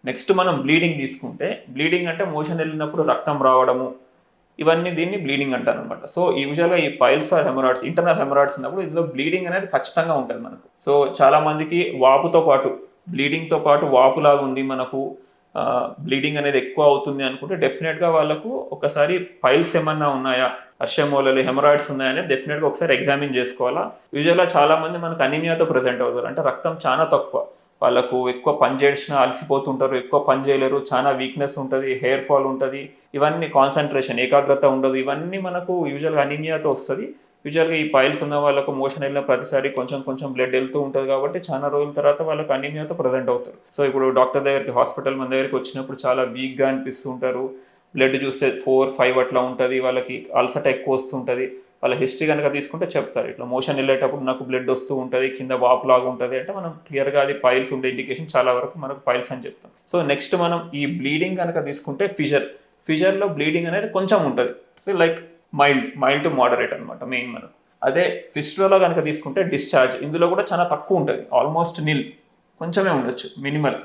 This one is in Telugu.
నెక్స్ట్ మనం బ్లీడింగ్ తీసుకుంటే, బ్లీడింగ్ అంటే మోషన్ వెళ్ళినప్పుడు రక్తం రావడము, ఇవన్నీ దీన్ని బ్లీడింగ్ అంటారు అనమాట. సో యూజువల్గా ఈ piles or haemorrhoids, internal haemorrhoids ఉన్నప్పుడు ఇందులో బ్లీడింగ్ అనేది ఖచ్చితంగా ఉంటుంది మనకు. సో చాలా మందికి వాపుతో పాటు, బ్లీడింగ్తో పాటు వాపులాగా ఉంది మనకు, బ్లీడింగ్ అనేది ఎక్కువ అవుతుంది అనుకుంటే డెఫినెట్గా వాళ్ళకు ఒకసారి పైల్స్ ఏమన్నా ఉన్నాయా, హర్షమూలలు హెమరాయిడ్స్ ఉన్నాయని డెఫినెట్గా ఒకసారి ఎగ్జామిన్ చేసుకోవాలా. యూజువల్గా చాలా మంది మనకు అనీమియాతో ప్రజెంట్ అవుతారు, అంటే రక్తం చాలా తక్కువ, వాళ్ళకు ఎక్కువ పని చేసినా అలసిపోతుంటారు, ఎక్కువ పని చేయలేరు, చాలా వీక్నెస్ ఉంటుంది, హెయిర్ ఫాల్ ఉంటుంది, ఇవన్నీ కాన్సన్ట్రేషన్ ఏకాగ్రత ఉండదు, ఇవన్నీ మనకు యూజువల్గా అనీమియాతో వస్తుంది. యూజువల్గా ఈ పైల్స్ ఉన్న వాళ్ళకు మోషన్ వెళ్ళిన ప్రతిసారి కొంచెం కొంచెం బ్లడ్ వెళ్తూ ఉంటుంది కాబట్టి చాలా రోజుల తర్వాత వాళ్ళకి అనీమియాతో ప్రజెంట్ అవుతారు. సో ఇప్పుడు డాక్టర్ దగ్గరికి, హాస్పిటల్ మన దగ్గరికి వచ్చినప్పుడు చాలా వీక్గా అనిపిస్తూ ఉంటారు, బ్లడ్ చూస్తే 4-5 అట్లా ఉంటుంది, వాళ్ళకి అలసట ఎక్కువ వస్తుంటుంది. వాళ్ళ హిస్టరీ కనుక తీసుకుంటే చెప్తారు, ఇట్లా మోషన్ వెళ్ళేటప్పుడు నాకు బ్లడ్ వస్తూ ఉంటుంది, కింద వాపులాగా ఉంటుంది అంటే మనం క్లియర్గా అది పైల్స్ ఉండే ఇండికేషన్ చాలా వరకు మనకు పైల్స్ అని చెప్తాం. సో నెక్స్ట్ మనం ఈ బ్లీడింగ్ కనుక తీసుకుంటే ఫిజర్లో బ్లీడింగ్ అనేది కొంచెం ఉంటుంది, so like mild to moderate అనమాట మెయిన్ మనకు. అదే ఫిస్టులాలో కనుక తీసుకుంటే డిశ్చార్జ్, ఇందులో కూడా చాలా తక్కువ ఉంటుంది, ఆల్మోస్ట్ నిల్, కొంచెమే ఉండొచ్చు, మినిమల్.